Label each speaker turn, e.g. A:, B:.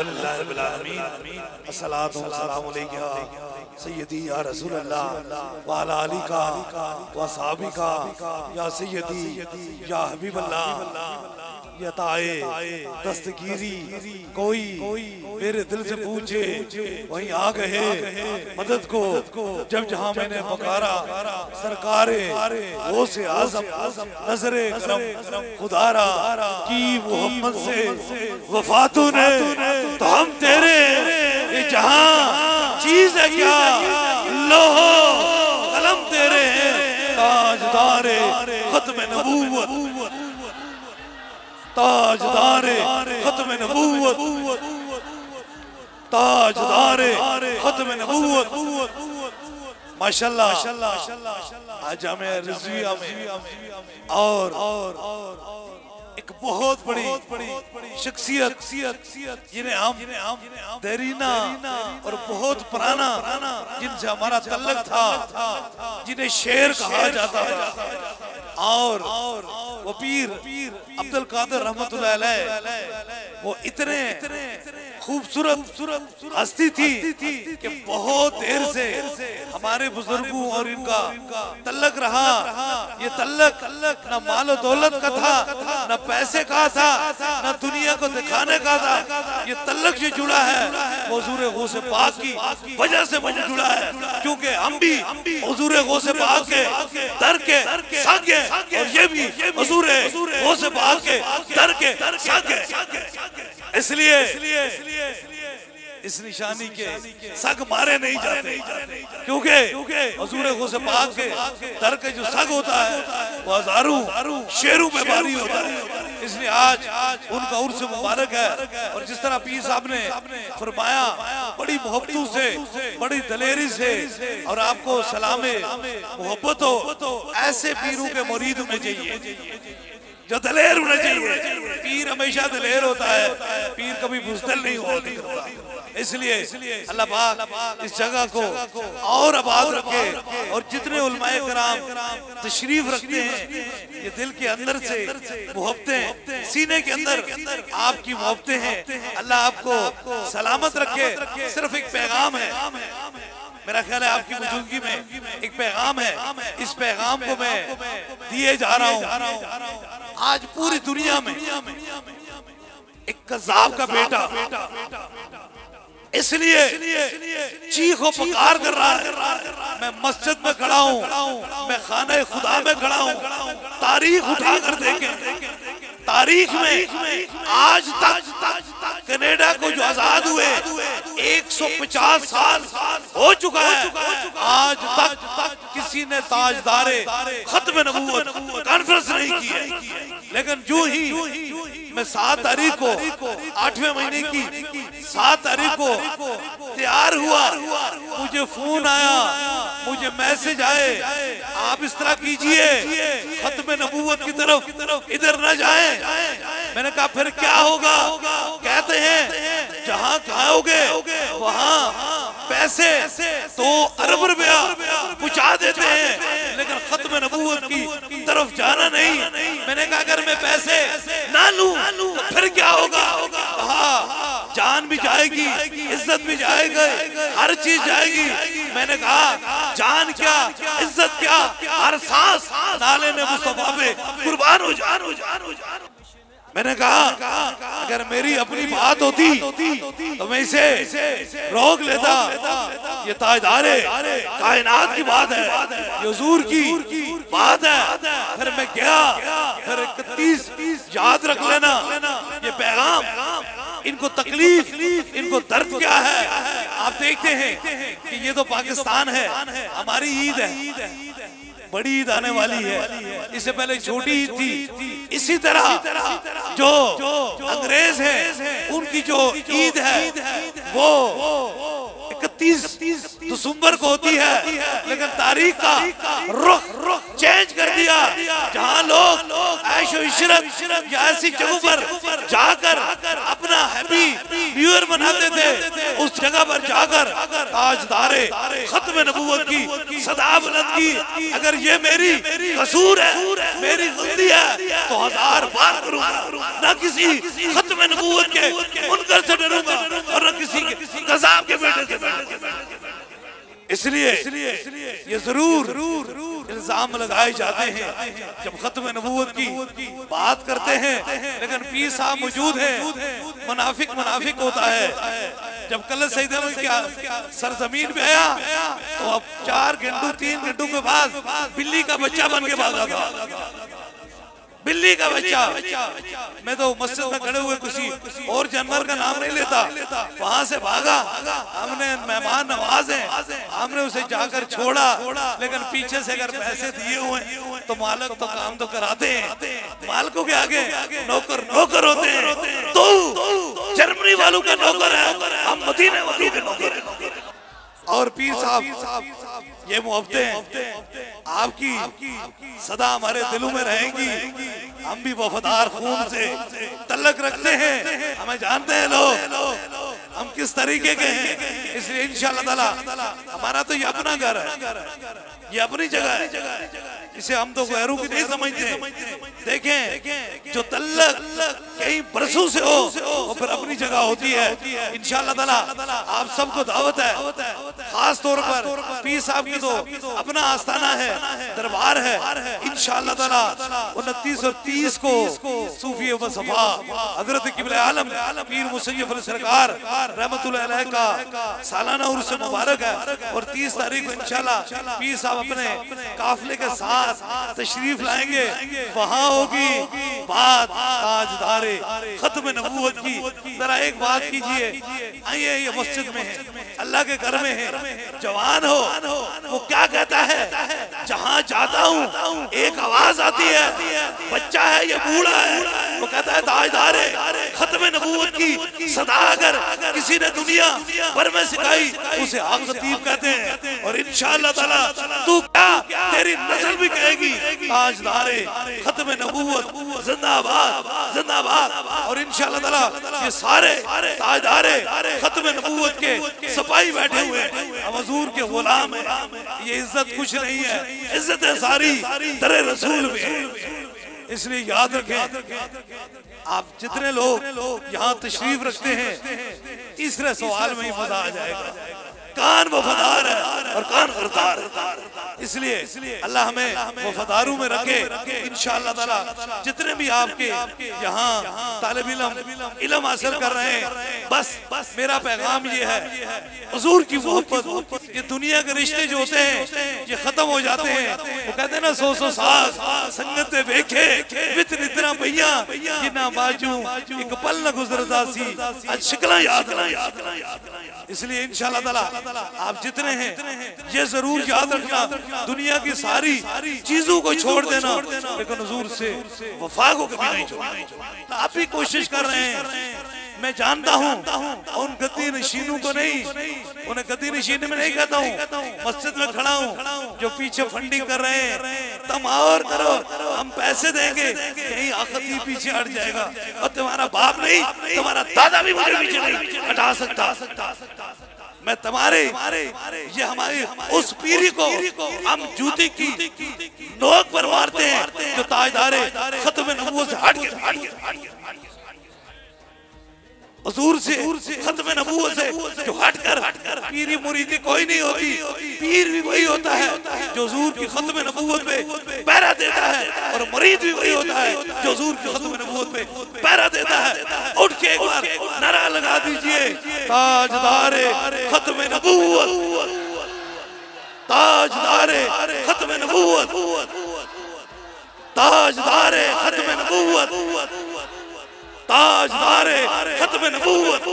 A: अल्हम्दुलिल्लाह रब्बिल आलमीन अस्सलातु वस्सलामु अलैका सय्यदी या रसूल अल्लाह व अला आलिका व असहाबिका या सय्यदी या हबीब अल्लाह। या ताए दस्तगीरी कोई मेरे दिल से पूछे वहीं आ गए मदद को, जब जहां मैंने पुकारा सरकारे वो से आज़म नजरे करम खुदारा की मोहम्मद से वफा तूने तो हम तेरे ये जहां चीज है क्या लोहो कलम तेरे ताजदारे खत्म नबूवत ताजदारे खत्म नबूवत ताजदारे खत्म नबूवत। माशाल्लाह आज हमें रिज़विया में और एक बहुत बड़ी शख्सियत जिन्हें हम देरीना और बहुत पुराना जिनसे हमारा तल्लक था, जिन्हें शेर कहा जाता था, और वो पीर अब्दुल कादिर रहमतुल्लाह अलैह वो इतने खूबसूरत हस्ती थी कि बहुत देर से हमारे बुजुर्गों और इनका तल्लक रहा। ये तल्लक न मालो दौलत का था, न पैसे का था, न दुनिया को दिखाने का था। ये तल्लक जो जुड़ा है हुजूर गौस पाक की वजह से वो जुड़ा है, क्योंकि हम भी हुजूर गौस पाक के दर के साथ हैं और ये भी हुजूर गौस पाक के दर के साथ हैं। इसलिए इस निशानी के सग मारे नहीं जाते, क्योंकि हुजूर गौस पाक के दर के जो सग होता है वो हजारों शेरों पे भारी होता है। इसलिए आज उनका उर्स मुबारक है, और जिस तरह पीर साहब ने फरमाया बड़ी मोहब्बतों से बड़ी दलेरी से और आपको सलामे मोहब्बत हो, ऐसे पीरों के मुरीद होने चाहिए जो दलेर होना चाहिए। पीर हमेशा दलेर होता है, पीर कभी बुज़दिल नहीं होता। इसलिए अल्लाह पाक इस जगह को और आबाद रखे, और जितने उलमाए कराम तशरीफ रखते हैं ये दिल के अंदर से मोहब्बतें, सीने के अंदर आपकी मोहब्बतें हैं। अल्लाह आपको सलामत रखे। सिर्फ एक पैगाम है, मेरा ख्याल है आपकी बुजुर्गी में एक पैगाम है, इस पैगाम को मैं दिए जा रहा हूँ। आज पूरी दुनिया में एक कज़्ज़ाब का बेटा इसलिए चीखो पुकार कर रहा है। मैं मस्जिद में खड़ा हूँ, मैं खाने खुदा में खड़ा हूँ। तारीख उठा कर देखें, तारीख में आज तक कनाडा को जो आजाद हुए 150 साल हो चुका है, आज तक किसी ने ताजदारे खत्म नबूवत कॉन्फ्रेंस नहीं की है। लेकिन जो ही मैं 7 तारीख को 8वें महीने की 7 तारीख को तैयार हुआ, मुझे फोन आया, मुझे मैसेज आए, आप इस तरह कीजिए खत्म नबूवत की तरफ इधर न जाएं। मैंने कहा फिर क्या होगा? कहते हैं जहां खाओगे वहां पैसे 2 अरब रुपया पहुंचा देते हैं, लेकिन खत्म नबूवत की तरफ जाना नहीं। मैंने कहा अगर मैं पैसे ना लूं तो फिर क्या होगा? कहा जान भी जाएगी, इज्जत भी जाएगी, हर चीज जाएगी। मैंने कहा जान क्या, इज्जत क्या, हर सांस नाले में मुस्तफा पे कुर्बान हो जान। मैंने कहा अगर मेरी अपनी बात होती तो मैं इसे रोक लेता। ये ताजदारे कायनात की बात है, ये हुजूर की बात है। फिर मैं गया, फिर 31 याद रख लेना ये पैगाम, इनको तकलीफ, इनको दर्द क्या है। आप देखते हैं कि ये तो पाकिस्तान है, हमारी ईद है, बड़ी ईद आने वाली है, इससे पहले छोटी ईद थी। इसी तरह जो अंग्रेज हैं उनकी जो ईद है वो 31 दिसंबर को होती है, लेकिन तारीख का रुख चेंज कर दिया। जहां लोग ऐशो इशरत या ऐसी जगहों पर जाकर अपना हैप्पी न्यू ईयर मनाते थे, उस जगह पर जाकर ताजदारे खत्म नबूवत की सदा बुलंद की। अगर ये मेरी कसूर है, मेरी गलती है, तो 1000 बार करूंगा, ना किसी खत्म नबूवत के मुनकर से डरूंगा। किसी कज़ाब के बेटे से। इसलिए ये जरूर इल्जाम लगाए जाते हैं जब खत्म नबूवत की बात करते हैं, लेकिन पीर साहब मौजूद है, मुनाफिक होता है। जब कल सईद अहमद क्या सरजमीन पे आया तो अब 3 घंटों के बाद बिल्ली का बच्चा बन के भागा था। बिल्ली का बच्चा। मैं तो मस्जिद में खड़े हुए किसी और जानवर का नाम नहीं लेता, वहां से भागा। हमने मेहमान नवाज है, हमने उसे जाकर छोड़ा, लेकिन पीछे से अगर पैसे दिए हुए तो मालिक तो काम तो कराते हैं। मालिकों के आगे नौकर होते हैं। तो जर्मनी वालों का नौकर है, हम मदीने वालों के नौकर हैं। और पीर साहब ये मोहब्बतें आपकी सदा हमारे दिलों में रहेंगी। हम भी वफादार खून से तल्लक रखते हैं, हमें जानते हैं लोग हम किस तरीके के हैं। इसलिए इंशाअल्लाह ताला हमारा तो ये अपना घर है, ये अपनी जगह है, इसे हम तो गैरों की नहीं समझते। देखें जो तल्लक कई बरसों से हो वो फिर अपनी जगह होती है। इंशाअल्लाह ताला आप सबको दावत है, खास तौर पर पीर साहब की तो अपना आस्थाना है, दरबार है। इंशाअल्लाह ताला 29 और 30 को सूफी वसफा हजरत किबले आलम पीर मुसय्यफ सरकार रहमतुल्लाह अलैह का सालाना उर्स मुबारक है। और 30 तारीख को इंशाअल्लाह पीर साहब अपने काफिले के साथ तशरीफ लाएंगे। वहां होगी बात ताजदारे खत्म नबूवत की। जरा एक बात कीजिए, आइए ये मस्जिद में है, अल्लाह के घर में है, जवान हो वो क्या कहता है, जहां जाता हूँ एक आवाज आती है, बच्चा है ये बूढ़ा है, वो कहता है ताजदारे खत्म नबूवत की सदा अगर किसी ने दुनिया भर में सिखाई उसे आग खतीब कहते हैं। और इंशाअल्लाह ताला तू क्या तेरी नस्ल भी कहेगी ताजदारे खत्म नबूवत जिंदाबाद जिंदाबाद। और इंशाअल्लाह ताला ये सारे ताजदारे खत्म नबूवत के सिपाही बैठे हुए हैं, हम हुजूर के गुलाम हैं। ये इज्जत कुछ नहीं है, इज्जत है सारी दरे रसूल में। इसलिए याद रखें आप जितने लोग यहाँ तशरीफ रखते हैं, तीसरे सवाल में ही मजा आ जाएगा। कान वफादार है और कान गरदार है। इसलिए अल्लाह हमें वफादारों में रखे। इंशाअल्लाह ताला जितने भी आपके यहाँ तालिब इल्म हासिल कर रहे हैं, बस मेरा पैगाम ये है, हुजूर की मोहब्बत। ये दुनिया के रिश्ते जो होते हैं ये खत्म हो जाते हैं। वो कहते हैं ना 100 साल संगत देखे वित निद्रा भैया कि ना बाजू एक पल न गुजरता सी आज शिकला याद। इसलिए इंशाअल्लाह ताला आप जितने हैं ये जरूर याद रखना, दुनिया की सारी चीजों को छोड़ देना, लेकिन हुजूर से वफा को कभी नहीं छोड़ना। आप भी कोशिश कर रहे हैं, मैं जानता हूँ उन गद्दी नशीनों को नहीं, उन्हें गद्दी नशीन में नहीं कहता हूँ, मस्जिद में खड़ा हूँ जो पीछे फंडिंग कर रहे हैं। तुम और करो, हम पैसे देंगे, कहीं आखिरी पीछे हट जाएगा। और तुम्हारा बाप नहीं, तुम्हारा दादा भी मुझे पीछे नहीं हटा सकता। मैं तुम्हारे ये हमारी उस पीढ़ी को हम जूती की नोक पर मारते हैं जो ताजदारे खत्म नबूवत से हट के हुजूर से खत्म नबूवत से जो हटकर पीरी मुरीदी कोई नहीं होती। पीर भी वही होता है जो हुजूर की खत्म नबूवत पे पहरा देता है, और मुरीद भी वही होता है जो हुजूर की खत्म नबूवत पे पहरा देता है। उठ के एक बार नारा लगा दीजिए, ताजदारे खत्म नबूवत, ताजदारे खत्म नबूवत, ताजदारे खत्म नबूवत, ताजदारे खत्म नबूवत।